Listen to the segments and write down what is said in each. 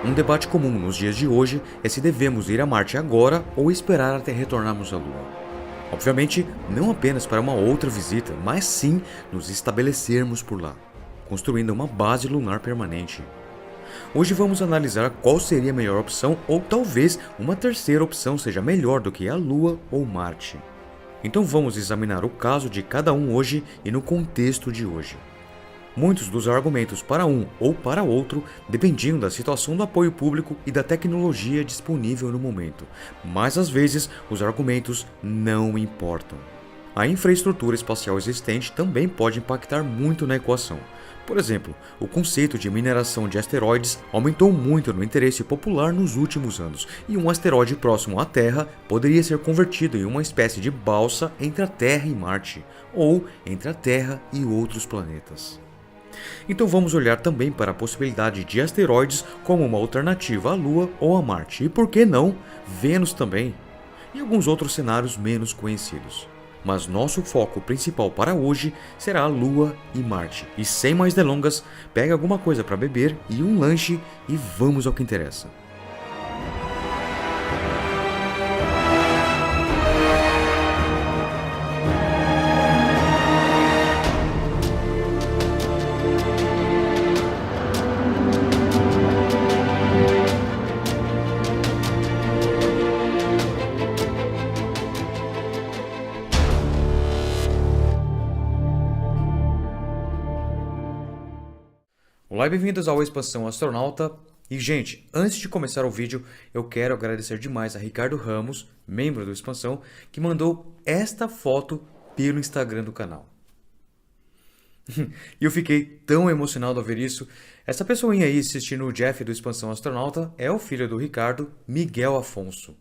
Um debate comum nos dias de hoje é se devemos ir a Marte agora ou esperar até retornarmos à Lua. Obviamente, não apenas para uma outra visita, mas sim nos estabelecermos por lá, construindo uma base lunar permanente. Hoje vamos analisar qual seria a melhor opção ou talvez uma terceira opção seja melhor do que a Lua ou Marte. Então vamos examinar o caso de cada um hoje e no contexto de hoje. Muitos dos argumentos para um ou para outro dependiam da situação do apoio público e da tecnologia disponível no momento, mas às vezes os argumentos não importam. A infraestrutura espacial existente também pode impactar muito na equação. Por exemplo, o conceito de mineração de asteroides aumentou muito no interesse popular nos últimos anos, e um asteroide próximo à Terra poderia ser convertido em uma espécie de balsa entre a Terra e Marte, ou entre a Terra e outros planetas. Então vamos olhar também para a possibilidade de asteroides como uma alternativa à Lua ou a Marte, e por que não, Vênus também, e alguns outros cenários menos conhecidos. Mas nosso foco principal para hoje será a Lua e Marte. E sem mais delongas, pega alguma coisa para beber e um lanche e vamos ao que interessa. Olá e bem-vindos ao Expansão Astronauta. E gente, antes de começar o vídeo, eu quero agradecer demais a Ricardo Ramos, membro do Expansão, que mandou esta foto pelo Instagram do canal. E eu fiquei tão emocionado ao ver isso. Essa pessoinha aí assistindo o Jeff do Expansão Astronauta é o filho do Ricardo, Miguel Afonso.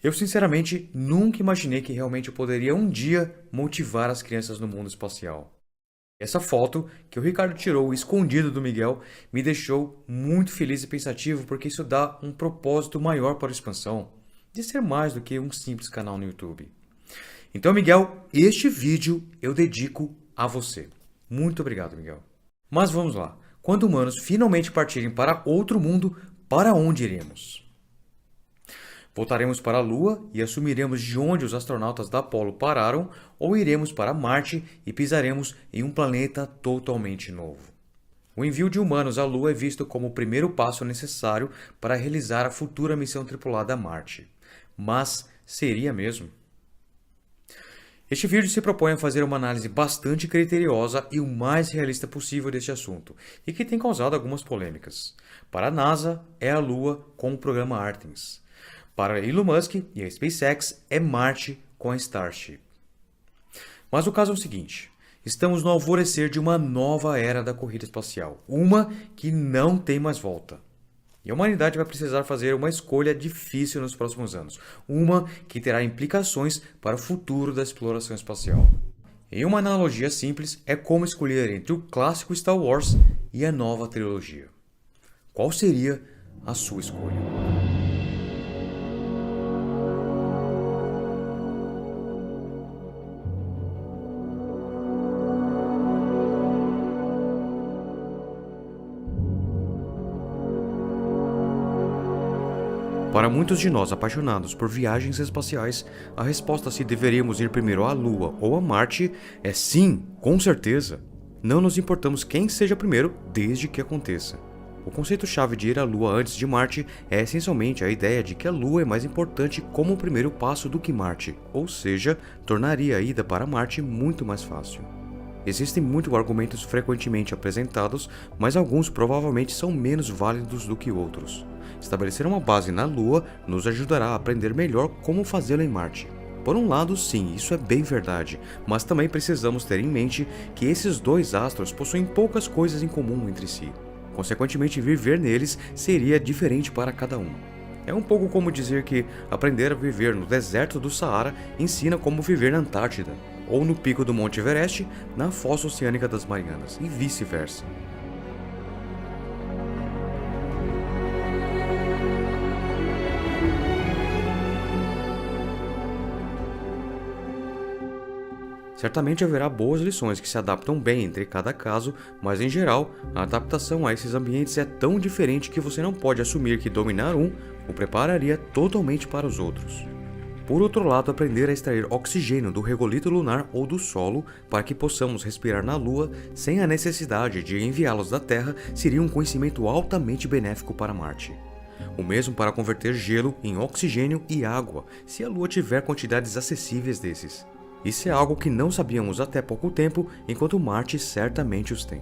Eu sinceramente nunca imaginei que realmente eu poderia um dia motivar as crianças no mundo espacial. Essa foto que o Ricardo tirou escondido do Miguel me deixou muito feliz e pensativo porque isso dá um propósito maior para a Expansão, de ser mais do que um simples canal no YouTube. Então, Miguel, este vídeo eu dedico a você. Muito obrigado, Miguel. Mas vamos lá. Quando humanos finalmente partirem para outro mundo, para onde iremos? Voltaremos para a Lua e assumiremos de onde os astronautas da Apollo pararam, ou iremos para Marte e pisaremos em um planeta totalmente novo. O envio de humanos à Lua é visto como o primeiro passo necessário para realizar a futura missão tripulada a Marte. Mas seria mesmo? Este vídeo se propõe a fazer uma análise bastante criteriosa e o mais realista possível deste assunto, e que tem causado algumas polêmicas. Para a NASA, é a Lua com o programa Artemis. Para Elon Musk e a SpaceX é Marte com a Starship. Mas o caso é o seguinte, estamos no alvorecer de uma nova era da corrida espacial, uma que não tem mais volta. E a humanidade vai precisar fazer uma escolha difícil nos próximos anos, uma que terá implicações para o futuro da exploração espacial. Em uma analogia simples, é como escolher entre o clássico Star Wars e a nova trilogia. Qual seria a sua escolha? Para muitos de nós apaixonados por viagens espaciais, a resposta se deveríamos ir primeiro à Lua ou a Marte é sim, com certeza. Não nos importamos quem seja primeiro, desde que aconteça. O conceito-chave de ir à Lua antes de Marte é essencialmente a ideia de que a Lua é mais importante como o primeiro passo do que Marte, ou seja, tornaria a ida para Marte muito mais fácil. Existem muitos argumentos frequentemente apresentados, mas alguns provavelmente são menos válidos do que outros. Estabelecer uma base na Lua nos ajudará a aprender melhor como fazê-lo em Marte. Por um lado, sim, isso é bem verdade, mas também precisamos ter em mente que esses dois astros possuem poucas coisas em comum entre si. Consequentemente, viver neles seria diferente para cada um. É um pouco como dizer que aprender a viver no deserto do Saara ensina como viver na Antártida, ou no pico do Monte Everest, na fossa oceânica das Marianas, e vice-versa. Certamente haverá boas lições que se adaptam bem entre cada caso, mas em geral, a adaptação a esses ambientes é tão diferente que você não pode assumir que dominar um o prepararia totalmente para os outros. Por outro lado, aprender a extrair oxigênio do regolito lunar ou do solo para que possamos respirar na Lua sem a necessidade de enviá-los da Terra seria um conhecimento altamente benéfico para Marte. O mesmo para converter gelo em oxigênio e água, se a Lua tiver quantidades acessíveis desses. Isso é algo que não sabíamos até pouco tempo, enquanto Marte certamente os tem.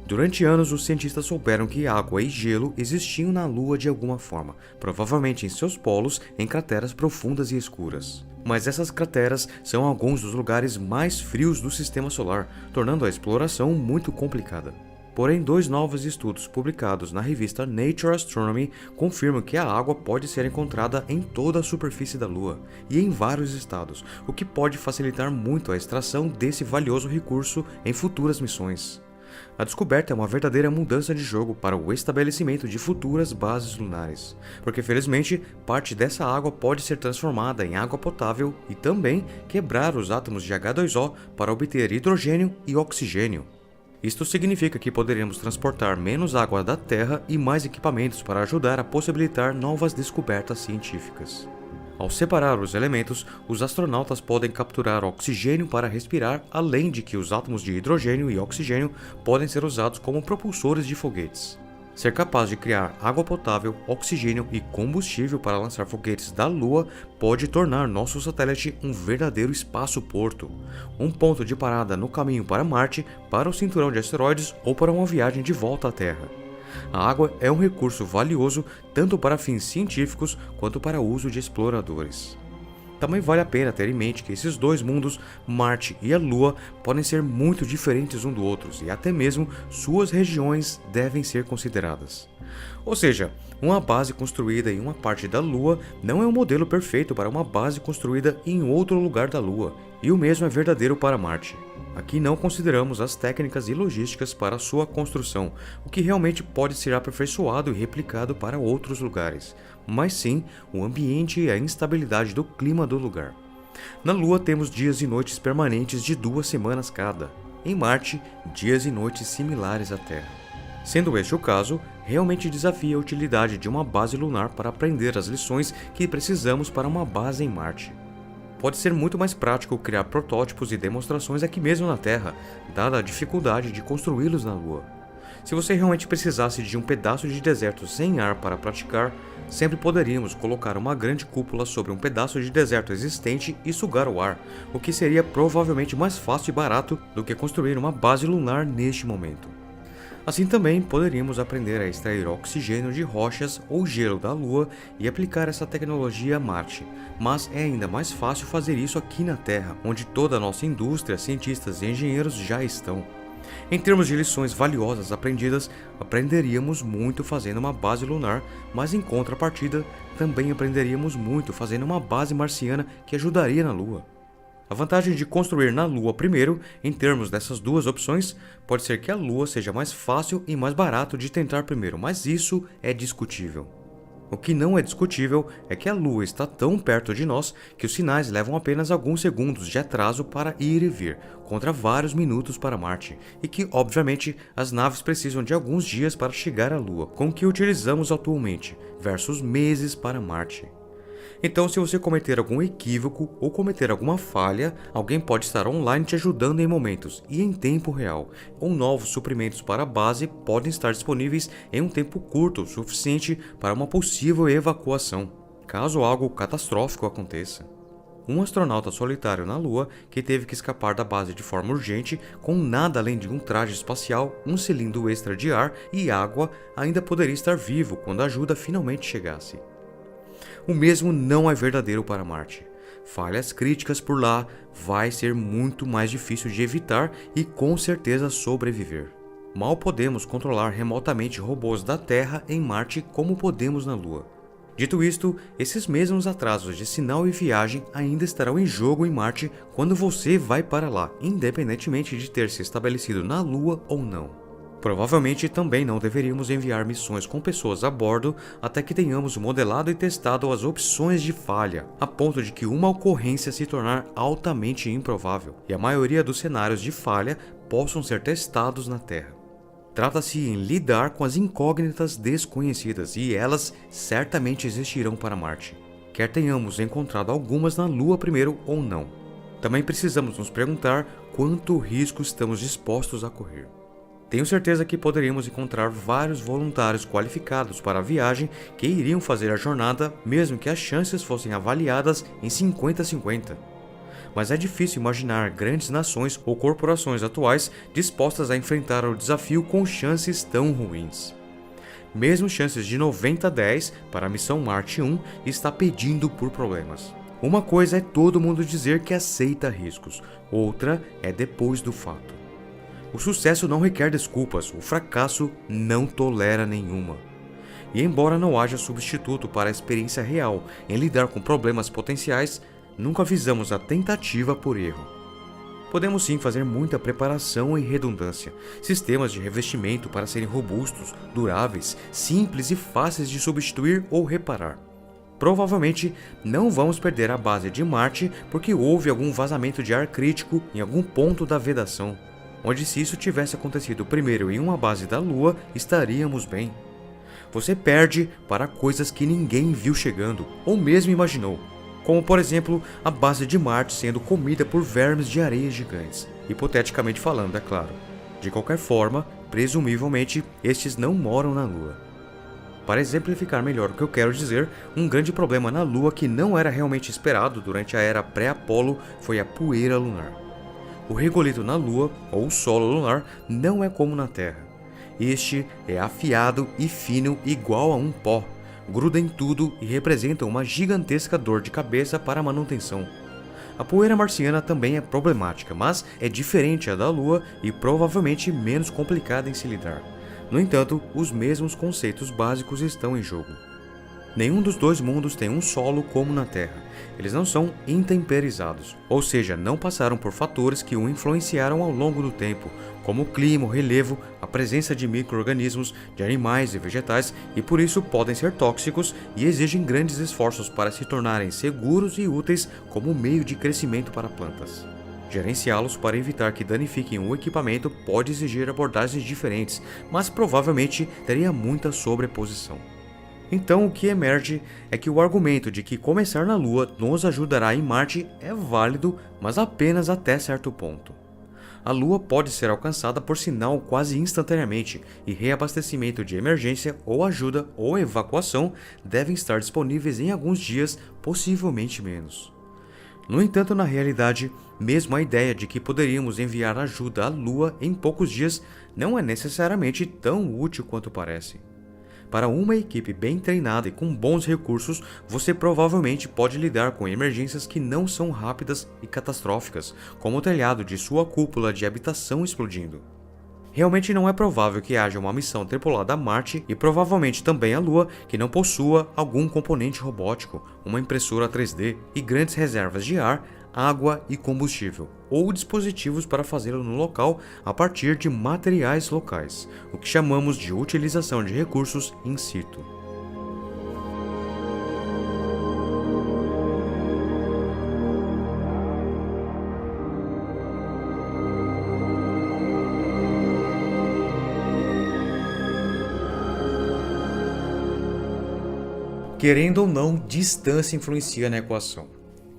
Durante anos, os cientistas souberam que água e gelo existiam na Lua de alguma forma, provavelmente em seus polos, em crateras profundas e escuras. Mas essas crateras são alguns dos lugares mais frios do Sistema Solar, tornando a exploração muito complicada. Porém, 2 novos estudos publicados na revista Nature Astronomy confirmam que a água pode ser encontrada em toda a superfície da Lua e em vários estados, o que pode facilitar muito a extração desse valioso recurso em futuras missões. A descoberta é uma verdadeira mudança de jogo para o estabelecimento de futuras bases lunares, porque felizmente parte dessa água pode ser transformada em água potável e também quebrar os átomos de H2O para obter hidrogênio e oxigênio. Isto significa que poderemos transportar menos água da Terra e mais equipamentos para ajudar a possibilitar novas descobertas científicas. Ao separar os elementos, os astronautas podem capturar oxigênio para respirar, além de que os átomos de hidrogênio e oxigênio podem ser usados como propulsores de foguetes. Ser capaz de criar água potável, oxigênio e combustível para lançar foguetes da Lua pode tornar nosso satélite um verdadeiro espaço-porto, um ponto de parada no caminho para Marte, para o cinturão de asteroides ou para uma viagem de volta à Terra. A água é um recurso valioso tanto para fins científicos quanto para uso de exploradores. Também vale a pena ter em mente que esses 2 mundos, Marte e a Lua, podem ser muito diferentes um do outro e até mesmo suas regiões devem ser consideradas. Ou seja, uma base construída em uma parte da Lua não é um modelo perfeito para uma base construída em outro lugar da Lua, e o mesmo é verdadeiro para Marte. Aqui não consideramos as técnicas e logísticas para sua construção, o que realmente pode ser aperfeiçoado e replicado para outros lugares, mas sim o ambiente e a instabilidade do clima do lugar. Na Lua temos dias e noites permanentes de 2 semanas cada. Em Marte, dias e noites similares à Terra. Sendo este o caso, realmente desafia a utilidade de uma base lunar para aprender as lições que precisamos para uma base em Marte. Pode ser muito mais prático criar protótipos e demonstrações aqui mesmo na Terra, dada a dificuldade de construí-los na Lua. Se você realmente precisasse de um pedaço de deserto sem ar para praticar, sempre poderíamos colocar uma grande cúpula sobre um pedaço de deserto existente e sugar o ar, o que seria provavelmente mais fácil e barato do que construir uma base lunar neste momento. Assim também poderíamos aprender a extrair oxigênio de rochas ou gelo da Lua e aplicar essa tecnologia a Marte, mas é ainda mais fácil fazer isso aqui na Terra, onde toda a nossa indústria, cientistas e engenheiros já estão. Em termos de lições valiosas aprendidas, aprenderíamos muito fazendo uma base lunar, mas em contrapartida, também aprenderíamos muito fazendo uma base marciana que ajudaria na Lua. A vantagem de construir na Lua primeiro, em termos dessas 2 opções, pode ser que a Lua seja mais fácil e mais barato de tentar primeiro, mas isso é discutível. O que não é discutível é que a Lua está tão perto de nós que os sinais levam apenas alguns segundos de atraso para ir e vir, contra vários minutos para Marte, e que, obviamente, as naves precisam de alguns dias para chegar à Lua, com o que utilizamos atualmente, versus meses para Marte. Então, se você cometer algum equívoco ou cometer alguma falha, alguém pode estar online te ajudando em momentos e em tempo real, ou novos suprimentos para a base podem estar disponíveis em um tempo curto o suficiente para uma possível evacuação, caso algo catastrófico aconteça. Um astronauta solitário na Lua que teve que escapar da base de forma urgente, com nada além de um traje espacial, um cilindro extra de ar e água, ainda poderia estar vivo quando a ajuda finalmente chegasse. O mesmo não é verdadeiro para Marte. Falhas críticas por lá vai ser muito mais difícil de evitar e com certeza sobreviver. Mal podemos controlar remotamente robôs da Terra em Marte como podemos na Lua. Dito isto, esses mesmos atrasos de sinal e viagem ainda estarão em jogo em Marte quando você vai para lá, independentemente de ter se estabelecido na Lua ou não. Provavelmente também não deveríamos enviar missões com pessoas a bordo até que tenhamos modelado e testado as opções de falha, a ponto de que uma ocorrência se tornar altamente improvável e a maioria dos cenários de falha possam ser testados na Terra. Trata-se em lidar com as incógnitas desconhecidas e elas certamente existirão para Marte, quer tenhamos encontrado algumas na Lua primeiro ou não. Também precisamos nos perguntar quanto risco estamos dispostos a correr. Tenho certeza que poderíamos encontrar vários voluntários qualificados para a viagem que iriam fazer a jornada, mesmo que as chances fossem avaliadas em 50-50. Mas é difícil imaginar grandes nações ou corporações atuais dispostas a enfrentar o desafio com chances tão ruins. Mesmo chances de 90-10 para a missão Marte 1 está pedindo por problemas. Uma coisa é todo mundo dizer que aceita riscos, outra é depois do fato. O sucesso não requer desculpas, o fracasso não tolera nenhuma. E embora não haja substituto para a experiência real em lidar com problemas potenciais, nunca visamos a tentativa por erro. Podemos sim fazer muita preparação e redundância, sistemas de revestimento para serem robustos, duráveis, simples e fáceis de substituir ou reparar. Provavelmente não vamos perder a base de Marte porque houve algum vazamento de ar crítico em algum ponto da vedação, onde se isso tivesse acontecido primeiro em uma base da Lua, estaríamos bem. Você perde para coisas que ninguém viu chegando, ou mesmo imaginou, como por exemplo a base de Marte sendo comida por vermes de areia gigantes, hipoteticamente falando, é claro. De qualquer forma, presumivelmente, estes não moram na Lua. Para exemplificar melhor o que eu quero dizer, um grande problema na Lua que não era realmente esperado durante a era pré-Apolo foi a poeira lunar. O regolito na Lua, ou solo lunar, não é como na Terra. Este é afiado e fino igual a um pó, gruda em tudo e representa uma gigantesca dor de cabeça para a manutenção. A poeira marciana também é problemática, mas é diferente da Lua e provavelmente menos complicada em se lidar. No entanto, os mesmos conceitos básicos estão em jogo. Nenhum dos dois mundos tem um solo como na Terra. Eles não são intemperizados, ou seja, não passaram por fatores que o influenciaram ao longo do tempo, como o clima, o relevo, a presença de micro-organismos, de animais e vegetais, e por isso podem ser tóxicos e exigem grandes esforços para se tornarem seguros e úteis como meio de crescimento para plantas. Gerenciá-los para evitar que danifiquem o equipamento pode exigir abordagens diferentes, mas provavelmente teria muita sobreposição. Então o que emerge é que o argumento de que começar na Lua nos ajudará em Marte é válido, mas apenas até certo ponto. A Lua pode ser alcançada por sinal quase instantaneamente e reabastecimento de emergência ou ajuda ou evacuação devem estar disponíveis em alguns dias, possivelmente menos. No entanto, na realidade, mesmo a ideia de que poderíamos enviar ajuda à Lua em poucos dias não é necessariamente tão útil quanto parece. Para uma equipe bem treinada e com bons recursos, você provavelmente pode lidar com emergências que não são rápidas e catastróficas, como o telhado de sua cúpula de habitação explodindo. Realmente não é provável que haja uma missão tripulada a Marte e provavelmente também a Lua que não possua algum componente robótico, uma impressora 3D e grandes reservas de ar, água e combustível, ou dispositivos para fazê-lo no local a partir de materiais locais, o que chamamos de utilização de recursos in situ. Querendo ou não, distância influencia na equação.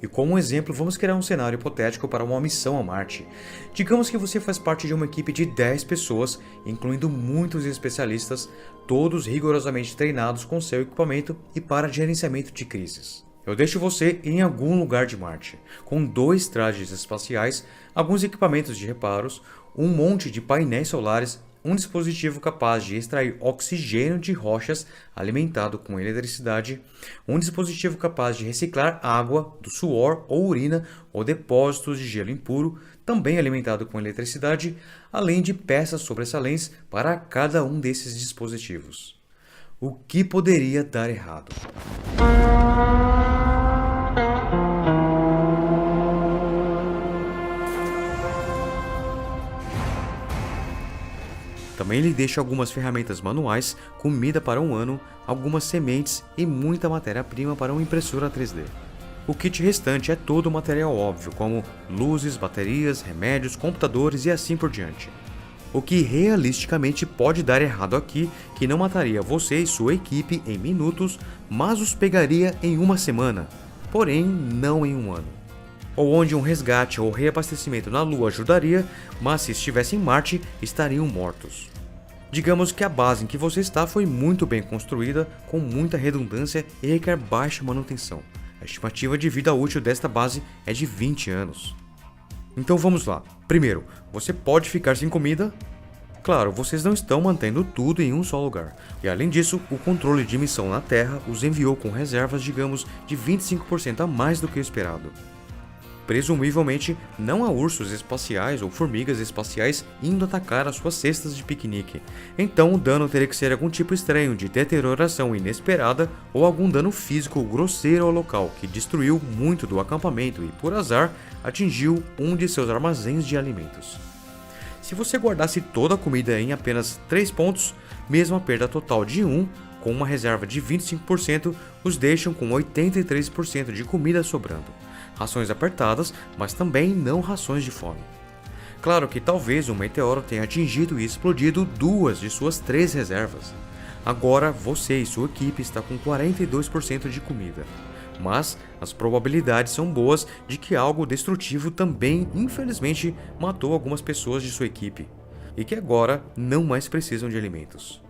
E como um exemplo, vamos criar um cenário hipotético para uma missão a Marte. Digamos que você faz parte de uma equipe de 10 pessoas, incluindo muitos especialistas, todos rigorosamente treinados com seu equipamento e para gerenciamento de crises. Eu deixo você em algum lugar de Marte, com 2 trajes espaciais, alguns equipamentos de reparos, um monte de painéis solares, um dispositivo capaz de extrair oxigênio de rochas alimentado com eletricidade, um dispositivo capaz de reciclar água do suor ou urina ou depósitos de gelo impuro, também alimentado com eletricidade, além de peças sobressalentes para cada um desses dispositivos. O que poderia dar errado? Também lhe deixa algumas ferramentas manuais, comida para um ano, algumas sementes e muita matéria-prima para uma impressora 3D. O kit restante é todo material óbvio, como luzes, baterias, remédios, computadores e assim por diante. O que realisticamente pode dar errado aqui, que não mataria você e sua equipe em minutos, mas os pegaria em uma semana, porém não em um ano. Ou onde um resgate ou reabastecimento na Lua ajudaria, mas se estivesse em Marte, estariam mortos. Digamos que a base em que você está foi muito bem construída, com muita redundância e requer baixa manutenção. A estimativa de vida útil desta base é de 20 anos. Então vamos lá. Primeiro, você pode ficar sem comida? Claro, vocês não estão mantendo tudo em um só lugar. E além disso, o controle de missão na Terra os enviou com reservas, digamos, de 25% a mais do que o esperado. Presumivelmente, não há ursos espaciais ou formigas espaciais indo atacar as suas cestas de piquenique. Então o dano teria que ser algum tipo estranho de deterioração inesperada ou algum dano físico grosseiro ao local que destruiu muito do acampamento e, por azar, atingiu um de seus armazéns de alimentos. Se você guardasse toda a comida em apenas 3 pontos, mesmo a perda total de 1, com uma reserva de 25%, os deixam com 83% de comida sobrando. Rações apertadas, mas também não rações de fome. Claro que talvez um meteoro tenha atingido e explodido 2 de suas 3 reservas. Agora você e sua equipe está com 42% de comida. Mas as probabilidades são boas de que algo destrutivo também, infelizmente, matou algumas pessoas de sua equipe, e que agora não mais precisam de alimentos.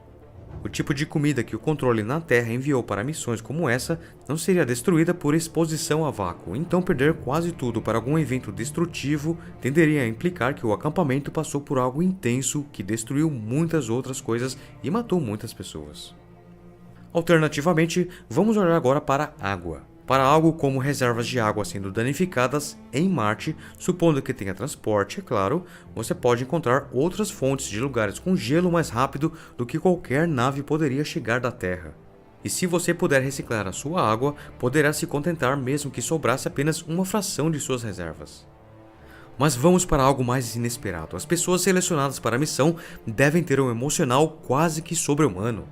O tipo de comida que o controle na Terra enviou para missões como essa não seria destruída por exposição a vácuo, então perder quase tudo para algum evento destrutivo tenderia a implicar que o acampamento passou por algo intenso que destruiu muitas outras coisas e matou muitas pessoas. Alternativamente, vamos olhar agora para a água. Para algo como reservas de água sendo danificadas em Marte, supondo que tenha transporte, é claro, você pode encontrar outras fontes de lugares com gelo mais rápido do que qualquer nave poderia chegar da Terra. E se você puder reciclar a sua água, poderá se contentar mesmo que sobrasse apenas uma fração de suas reservas. Mas vamos para algo mais inesperado. As pessoas selecionadas para a missão devem ter um emocional quase que sobre-humano.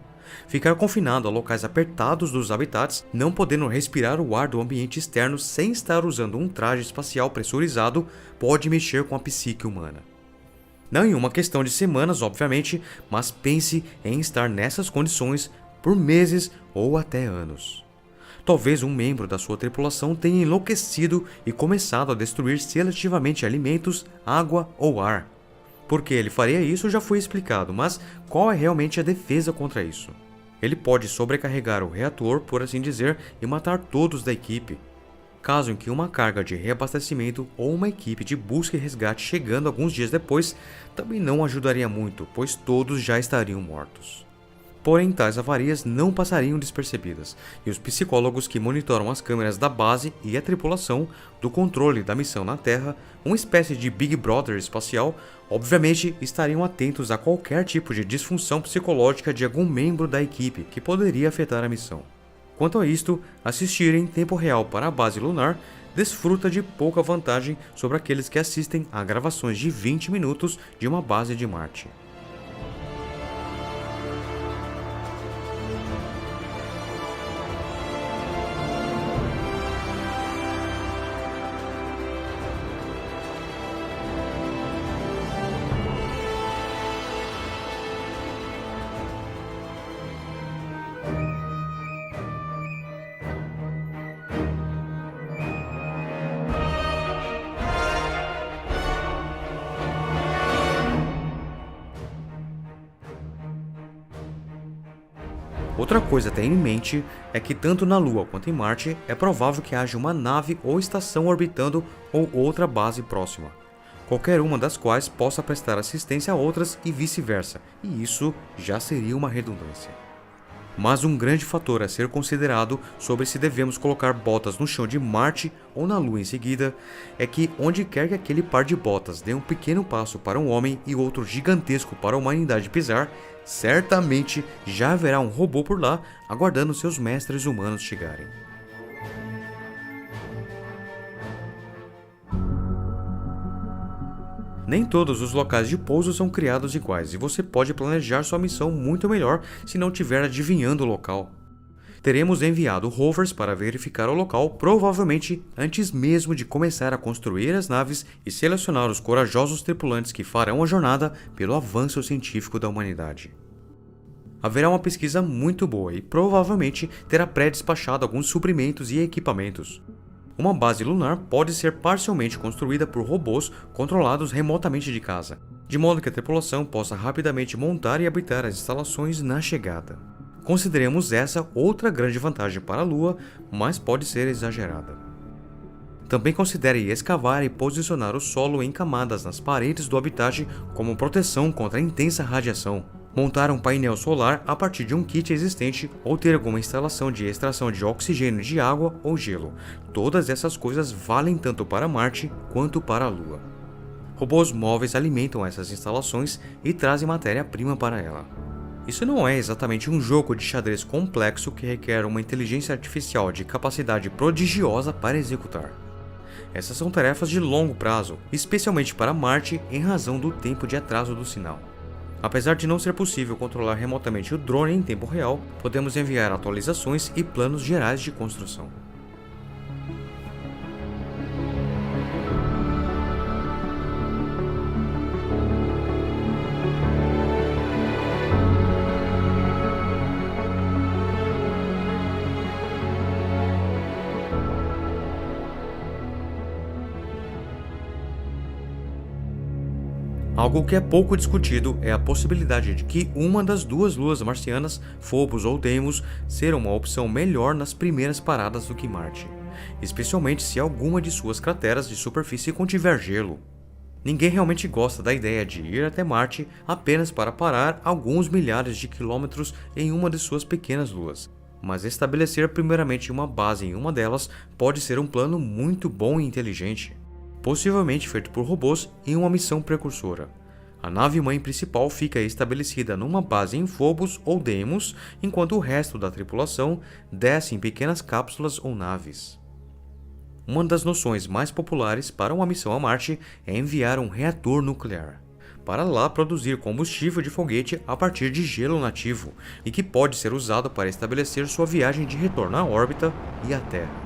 Ficar confinado a locais apertados dos habitats, não podendo respirar o ar do ambiente externo sem estar usando um traje espacial pressurizado, pode mexer com a psique humana. Não em uma questão de semanas, obviamente, mas pense em estar nessas condições por meses ou até anos. Talvez um membro da sua tripulação tenha enlouquecido e começado a destruir seletivamente alimentos, água ou ar. Por que ele faria isso já foi explicado, mas qual é realmente a defesa contra isso? Ele pode sobrecarregar o reator, por assim dizer, e matar todos da equipe. Caso em que uma carga de reabastecimento ou uma equipe de busca e resgate chegando alguns dias depois, também não ajudaria muito, pois todos já estariam mortos. Porém, tais avarias não passariam despercebidas, e os psicólogos que monitoram as câmeras da base e a tripulação do controle da missão na Terra, uma espécie de Big Brother espacial, obviamente estariam atentos a qualquer tipo de disfunção psicológica de algum membro da equipe que poderia afetar a missão. Quanto a isto, assistir em tempo real para a base lunar desfruta de pouca vantagem sobre aqueles que assistem a gravações de 20 minutos de uma base de Marte. Outra coisa a ter em mente é que tanto na Lua quanto em Marte é provável que haja uma nave ou estação orbitando ou outra base próxima, qualquer uma das quais possa prestar assistência a outras e vice-versa, e isso já seria uma redundância. Mas um grande fator a ser considerado sobre se devemos colocar botas no chão de Marte ou na Lua em seguida é que onde quer que aquele par de botas dê um pequeno passo para um homem e outro gigantesco para a humanidade pisar, certamente já haverá um robô por lá aguardando seus mestres humanos chegarem. Nem todos os locais de pouso são criados iguais e você pode planejar sua missão muito melhor se não estiver adivinhando o local. Teremos enviado rovers para verificar o local, provavelmente antes mesmo de começar a construir as naves e selecionar os corajosos tripulantes que farão a jornada pelo avanço científico da humanidade. Haverá uma pesquisa muito boa e provavelmente terá pré-despachado alguns suprimentos e equipamentos. Uma base lunar pode ser parcialmente construída por robôs controlados remotamente de casa, de modo que a tripulação possa rapidamente montar e habitar as instalações na chegada. Consideremos essa outra grande vantagem para a Lua, mas pode ser exagerada. Também considere escavar e posicionar o solo em camadas nas paredes do habitat como proteção contra a intensa radiação. Montar um painel solar a partir de um kit existente ou ter alguma instalação de extração de oxigênio de água ou gelo. Todas essas coisas valem tanto para Marte quanto para a Lua. Robôs móveis alimentam essas instalações e trazem matéria-prima para ela. Isso não é exatamente um jogo de xadrez complexo que requer uma inteligência artificial de capacidade prodigiosa para executar. Essas são tarefas de longo prazo, especialmente para Marte em razão do tempo de atraso do sinal. Apesar de não ser possível controlar remotamente o drone em tempo real, podemos enviar atualizações e planos gerais de construção. Algo que é pouco discutido é a possibilidade de que uma das duas luas marcianas, Phobos ou Deimos, será uma opção melhor nas primeiras paradas do que Marte, especialmente se alguma de suas crateras de superfície contiver gelo. Ninguém realmente gosta da ideia de ir até Marte apenas para parar alguns milhares de quilômetros em uma de suas pequenas luas, mas estabelecer primeiramente uma base em uma delas pode ser um plano muito bom e inteligente. Possivelmente feito por robôs em uma missão precursora. A nave-mãe principal fica estabelecida numa base em Phobos ou Deimos, enquanto o resto da tripulação desce em pequenas cápsulas ou naves. Uma das noções mais populares para uma missão a Marte é enviar um reator nuclear, para lá produzir combustível de foguete a partir de gelo nativo, e que pode ser usado para estabelecer sua viagem de retorno à órbita e à Terra.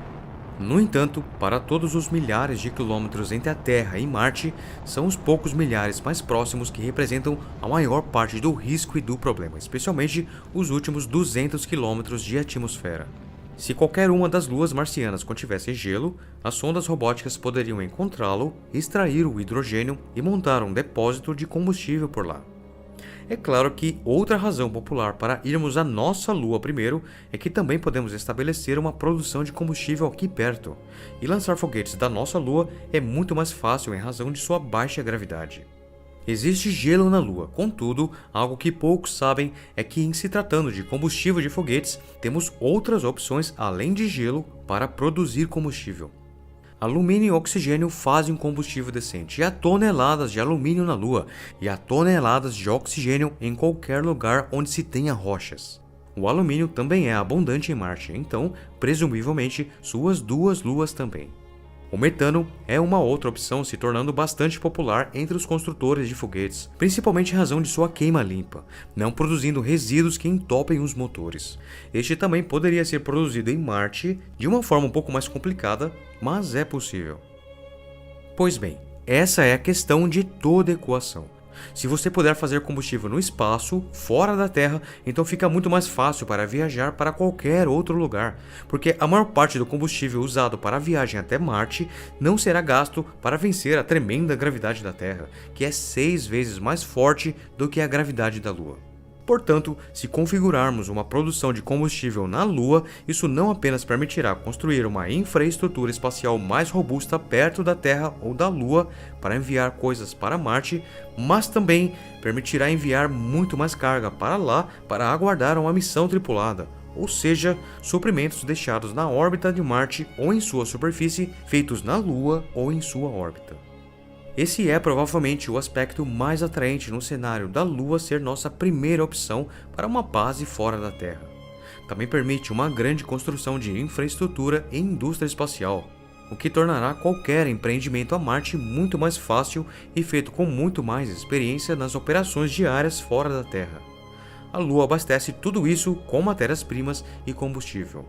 No entanto, para todos os milhares de quilômetros entre a Terra e Marte, são os poucos milhares mais próximos que representam a maior parte do risco e do problema, especialmente os últimos 200 quilômetros de atmosfera. Se qualquer uma das luas marcianas contivesse gelo, as sondas robóticas poderiam encontrá-lo, extrair o hidrogênio e montar um depósito de combustível por lá. É claro que outra razão popular para irmos à nossa Lua primeiro é que também podemos estabelecer uma produção de combustível aqui perto, e lançar foguetes da nossa Lua é muito mais fácil em razão de sua baixa gravidade. Existe gelo na Lua, contudo, algo que poucos sabem é que, em se tratando de combustível de foguetes, temos outras opções além de gelo para produzir combustível. Alumínio e oxigênio fazem um combustível decente, e há toneladas de alumínio na Lua, e há toneladas de oxigênio em qualquer lugar onde se tenha rochas. O alumínio também é abundante em Marte, então, presumivelmente, suas duas luas também. O metano é uma outra opção, se tornando bastante popular entre os construtores de foguetes, principalmente em razão de sua queima limpa, não produzindo resíduos que entopem os motores. Este também poderia ser produzido em Marte de uma forma um pouco mais complicada, mas é possível. Pois bem, essa é a questão de toda equação. Se você puder fazer combustível no espaço, fora da Terra, então fica muito mais fácil para viajar para qualquer outro lugar, porque a maior parte do combustível usado para a viagem até Marte não será gasto para vencer a tremenda gravidade da Terra, que é 6 vezes mais forte do que a gravidade da Lua. Portanto, se configurarmos uma produção de combustível na Lua, isso não apenas permitirá construir uma infraestrutura espacial mais robusta perto da Terra ou da Lua para enviar coisas para Marte, mas também permitirá enviar muito mais carga para lá para aguardar uma missão tripulada, ou seja, suprimentos deixados na órbita de Marte ou em sua superfície, feitos na Lua ou em sua órbita. Esse é provavelmente o aspecto mais atraente no cenário da Lua ser nossa primeira opção para uma base fora da Terra. Também permite uma grande construção de infraestrutura e indústria espacial. o que tornará qualquer empreendimento a Marte muito mais fácil e feito com muito mais experiência nas operações diárias fora da Terra. A Lua abastece tudo isso com matérias-primas e combustível.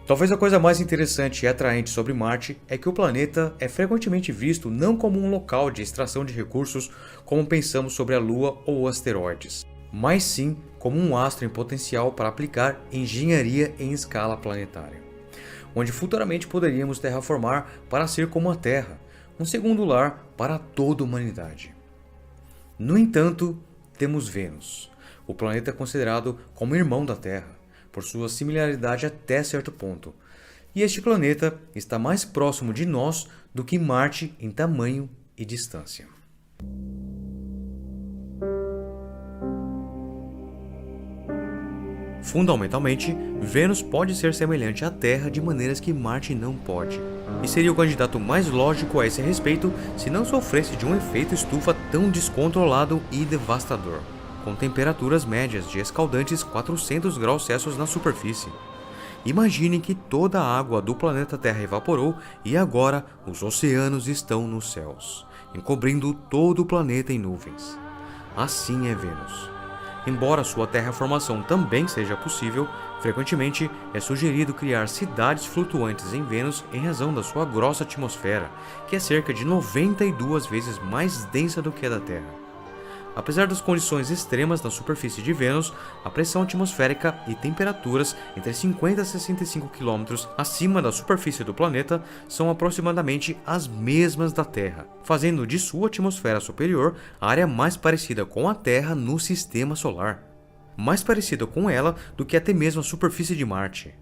Talvez a coisa mais interessante e atraente sobre Marte é que o planeta é frequentemente visto não como um local de extração de recursos como pensamos sobre a Lua ou asteroides, mas sim como um astro em potencial para aplicar engenharia em escala planetária, onde futuramente poderíamos terraformar para ser como a Terra, um segundo lar para toda a humanidade. No entanto, temos Vênus, o planeta considerado como irmão da Terra, por sua similaridade até certo ponto, e este planeta está mais próximo de nós do que Marte em tamanho e distância. Fundamentalmente, Vênus pode ser semelhante à Terra de maneiras que Marte não pode, e seria o candidato mais lógico a esse respeito se não sofresse de um efeito estufa tão descontrolado e devastador, com temperaturas médias de escaldantes 400 graus Celsius na superfície. Imagine que toda a água do planeta Terra evaporou e agora os oceanos estão nos céus, encobrindo todo o planeta em nuvens. Assim é Vênus. Embora sua terraformação também seja possível, frequentemente é sugerido criar cidades flutuantes em Vênus em razão da sua grossa atmosfera, que é cerca de 92 vezes mais densa do que a da Terra. Apesar das condições extremas na superfície de Vênus, a pressão atmosférica e temperaturas entre 50 a 65 km acima da superfície do planeta são aproximadamente as mesmas da Terra, fazendo de sua atmosfera superior a área mais parecida com a Terra no Sistema Solar. Mais parecida com ela do que até mesmo a superfície de Marte.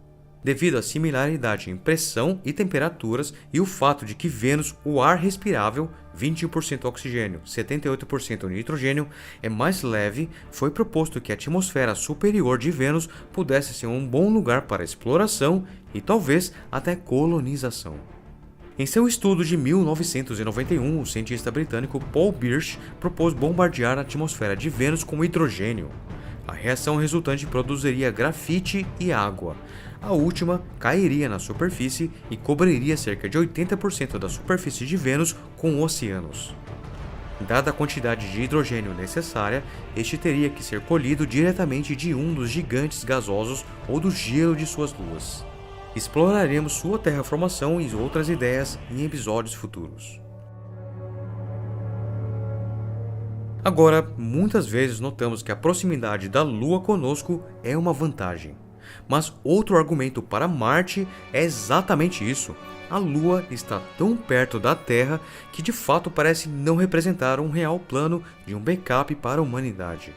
Devido à similaridade em pressão e temperaturas e o fato de que Vênus, o ar respirável, 21% oxigênio, 78% nitrogênio, é mais leve, foi proposto que a atmosfera superior de Vênus pudesse ser um bom lugar para exploração e talvez até colonização. Em seu estudo de 1991, o cientista britânico Paul Birch propôs bombardear a atmosfera de Vênus com hidrogênio. A reação resultante produziria grafite e água. A última cairia na superfície e cobriria cerca de 80% da superfície de Vênus com oceanos. Dada a quantidade de hidrogênio necessária, este teria que ser colhido diretamente de um dos gigantes gasosos ou do gelo de suas luas. Exploraremos sua terraformação e outras ideias em episódios futuros. Agora, muitas vezes notamos que a proximidade da Lua conosco é uma vantagem. Mas outro argumento para Marte é exatamente isso. A Lua está tão perto da Terra que de fato parece não representar um real plano de um backup para a humanidade.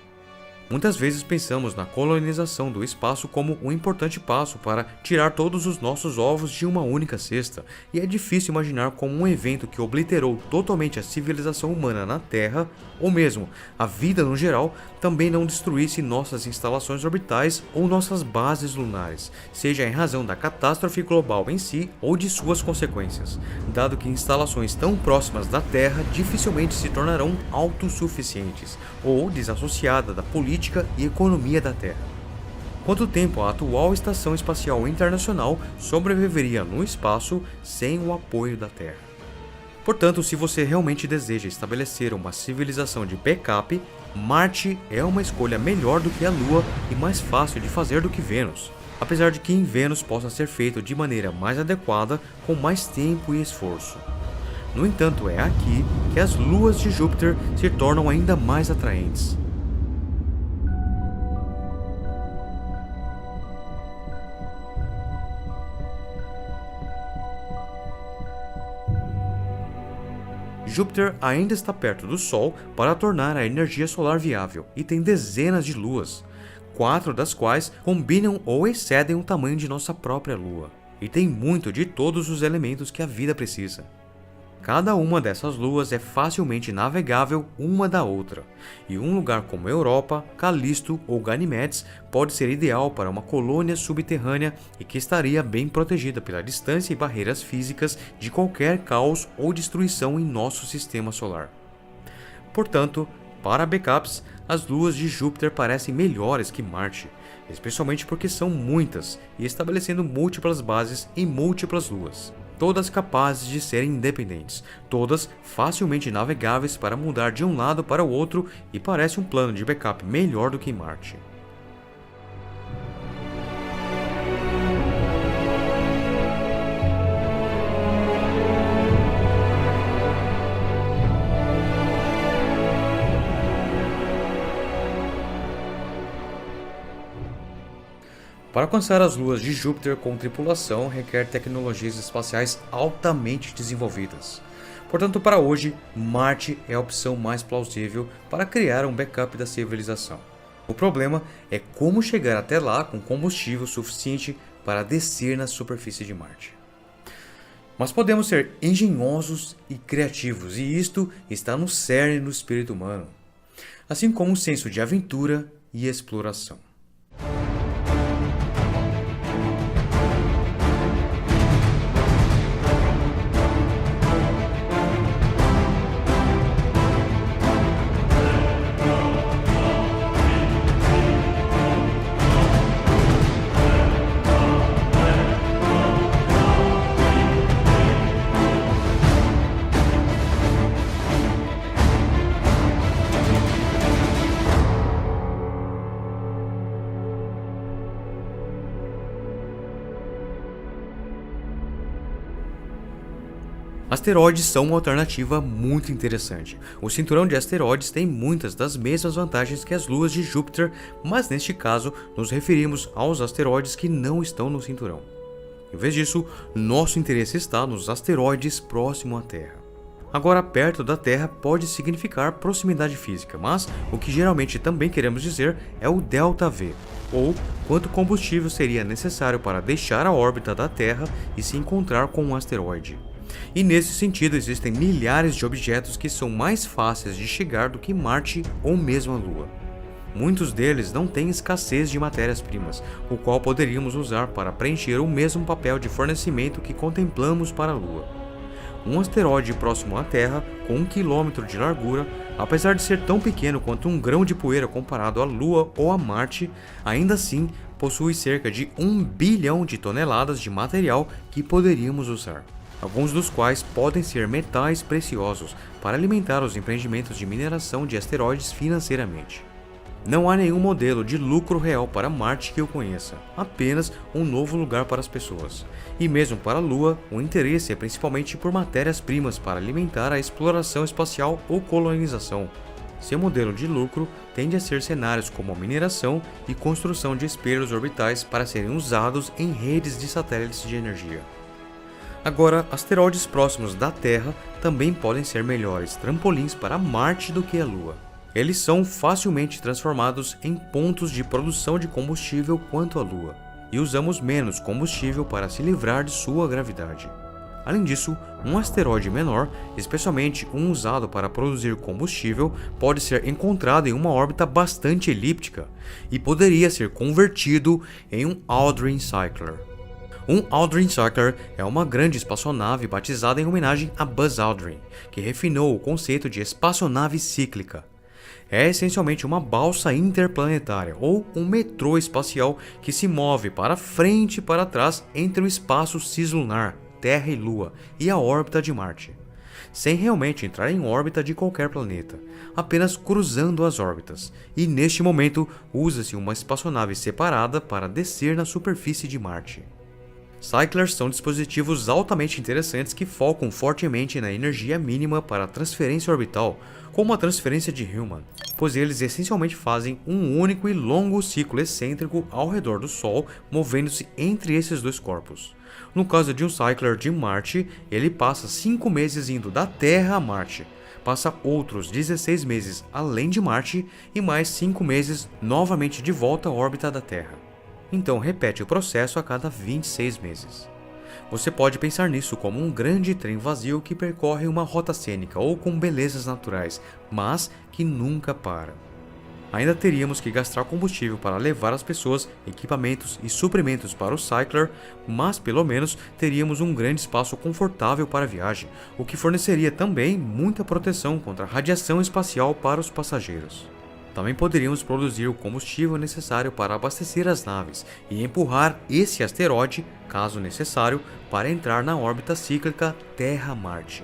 Muitas vezes pensamos na colonização do espaço como um importante passo para tirar todos os nossos ovos de uma única cesta, e é difícil imaginar como um evento que obliterou totalmente a civilização humana na Terra, ou mesmo a vida no geral, também não destruísse nossas instalações orbitais ou nossas bases lunares, seja em razão da catástrofe global em si ou de suas consequências, dado que instalações tão próximas da Terra dificilmente se tornarão autossuficientes ou desassociadas da política e economia da Terra. Quanto tempo a atual Estação Espacial Internacional sobreviveria no espaço sem o apoio da Terra? Portanto, se você realmente deseja estabelecer uma civilização de backup, Marte é uma escolha melhor do que a Lua e mais fácil de fazer do que Vênus, apesar de que em Vênus possa ser feito de maneira mais adequada, com mais tempo e esforço. No entanto, é aqui que as luas de Júpiter se tornam ainda mais atraentes. Júpiter ainda está perto do Sol para tornar a energia solar viável e tem dezenas de luas, 4 das quais combinam ou excedem o tamanho de nossa própria Lua, e tem muito de todos os elementos que a vida precisa. Cada uma dessas luas é facilmente navegável uma da outra, e um lugar como Europa, Calisto ou Ganimedes pode ser ideal para uma colônia subterrânea e que estaria bem protegida pela distância e barreiras físicas de qualquer caos ou destruição em nosso sistema solar. Portanto, para backups, As luas de Júpiter parecem melhores que Marte, especialmente porque são muitas e estabelecendo múltiplas bases em múltiplas luas. Todas capazes de serem independentes, todas facilmente navegáveis para mudar de um lado para o outro e parece um plano de backup melhor do que Marte. Para alcançar as luas de Júpiter com tripulação requer tecnologias espaciais altamente desenvolvidas. Portanto, para hoje, Marte é a opção mais plausível para criar um backup da civilização. O problema é como chegar até lá com combustível suficiente para descer na superfície de Marte. Mas podemos ser engenhosos e criativos, e isto está no cerne do espírito humano, assim como um senso de aventura e exploração. Asteroides são uma alternativa muito interessante. O cinturão de asteroides tem muitas das mesmas vantagens que as luas de Júpiter, mas neste caso nos referimos aos asteroides que não estão no cinturão. Em vez disso, nosso interesse está nos asteroides próximos à Terra. Agora, perto da Terra pode significar proximidade física, mas o que geralmente também queremos dizer é o ΔV, ou quanto combustível seria necessário para deixar a órbita da Terra e se encontrar com um asteroide. E nesse sentido existem milhares de objetos que são mais fáceis de chegar do que Marte ou mesmo a Lua. Muitos deles não têm escassez de matérias-primas, o qual poderíamos usar para preencher o mesmo papel de fornecimento que contemplamos para a Lua. Um asteroide próximo à Terra, com 1 km de largura, apesar de ser tão pequeno quanto um grão de poeira comparado à Lua ou a Marte, ainda assim possui cerca de 1 bilhão de toneladas de material que poderíamos usar. Alguns dos quais podem ser metais preciosos para alimentar os empreendimentos de mineração de asteroides financeiramente. Não há nenhum modelo de lucro real para Marte que eu conheça, apenas um novo lugar para as pessoas. E mesmo para a Lua, o interesse é principalmente por matérias-primas para alimentar a exploração espacial ou colonização. Seu modelo de lucro tende a ser cenários como a mineração e construção de espelhos orbitais para serem usados em redes de satélites de energia. Agora, asteroides próximos da Terra também podem ser melhores trampolins para Marte do que a Lua. Eles são facilmente transformados em pontos de produção de combustível quanto a Lua, e usamos menos combustível para se livrar de sua gravidade. Além disso, um asteroide menor, especialmente um usado para produzir combustível, pode ser encontrado em uma órbita bastante elíptica e poderia ser convertido em um Aldrin Cycler. Um Aldrin Cycler é uma grande espaçonave batizada em homenagem a Buzz Aldrin, que refinou o conceito de espaçonave cíclica. É essencialmente uma balsa interplanetária ou um metrô espacial que se move para frente e para trás entre o espaço cislunar, Terra e Lua, e a órbita de Marte, sem realmente entrar em órbita de qualquer planeta, apenas cruzando as órbitas, e neste momento usa-se uma espaçonave separada para descer na superfície de Marte. Cyclers são dispositivos altamente interessantes que focam fortemente na energia mínima para a transferência orbital, como a transferência de Hillman, pois eles essencialmente fazem um único e longo ciclo excêntrico ao redor do Sol, movendo-se entre esses dois corpos. No caso de um Cycler de Marte, ele passa 5 meses indo da Terra a Marte, passa outros 16 meses além de Marte e mais 5 meses novamente de volta à órbita da Terra. Então repete o processo a cada 26 meses. Você pode pensar nisso como um grande trem vazio que percorre uma rota cênica ou com belezas naturais, mas que nunca para. Ainda teríamos que gastar combustível para levar as pessoas, equipamentos e suprimentos para o Cycler, mas pelo menos teríamos um grande espaço confortável para a viagem, o que forneceria também muita proteção contra a radiação espacial para os passageiros. Também poderíamos produzir o combustível necessário para abastecer as naves e empurrar esse asteroide, caso necessário, para entrar na órbita cíclica Terra-Marte.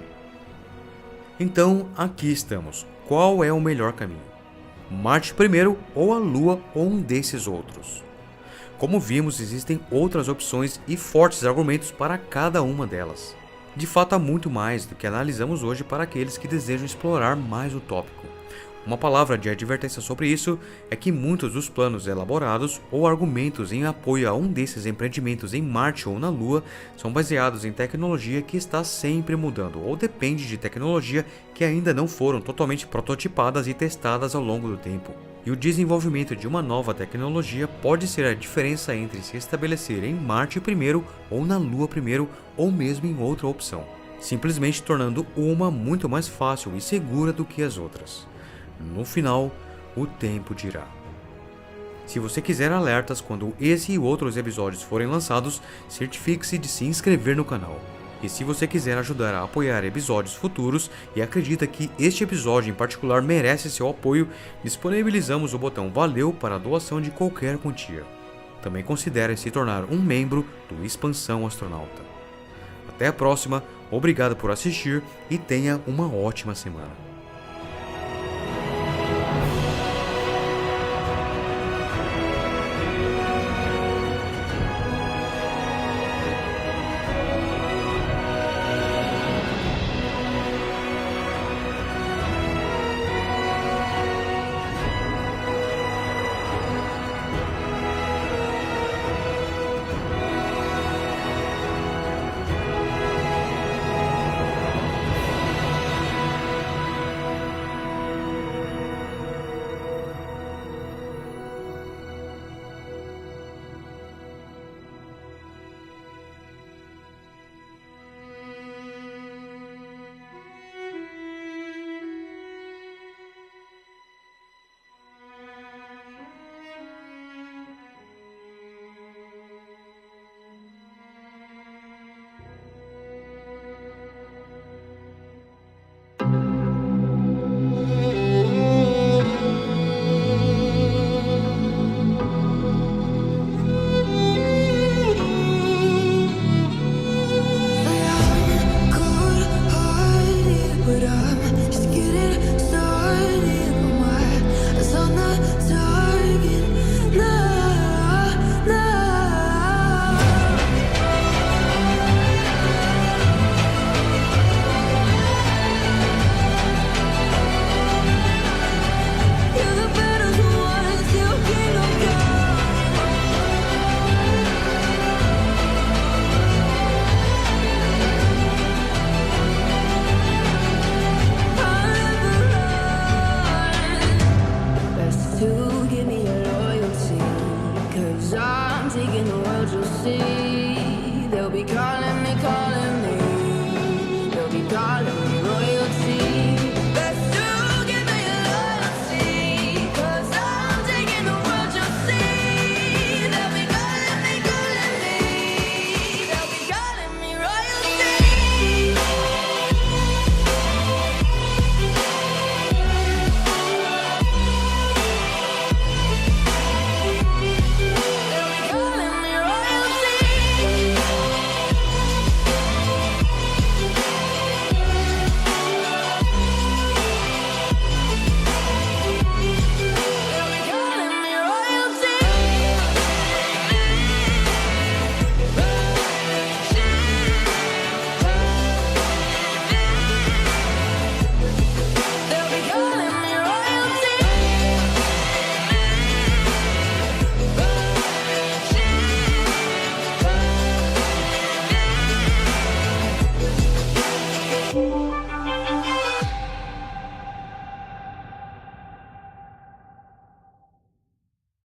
Então, aqui estamos. Qual é o melhor caminho? Marte primeiro ou a Lua ou um desses outros? Como vimos, existem outras opções e fortes argumentos para cada uma delas. De fato, há muito mais do que analisamos hoje para aqueles que desejam explorar mais o tópico. Uma palavra de advertência sobre isso é que muitos dos planos elaborados ou argumentos em apoio a um desses empreendimentos em Marte ou na Lua são baseados em tecnologia que está sempre mudando ou depende de tecnologia que ainda não foram totalmente prototipadas e testadas ao longo do tempo. E o desenvolvimento de uma nova tecnologia pode ser a diferença entre se estabelecer em Marte primeiro ou na Lua primeiro ou mesmo em outra opção, simplesmente tornando uma muito mais fácil e segura do que as outras. No final, o tempo dirá. Se você quiser alertas quando esse e outros episódios forem lançados, certifique-se de se inscrever no canal. E se você quiser ajudar a apoiar episódios futuros e acredita que este episódio em particular merece seu apoio, disponibilizamos o botão Valeu para a doação de qualquer quantia. Também considere se tornar um membro do Expansão Astronauta. Até a próxima, obrigado por assistir e tenha uma ótima semana.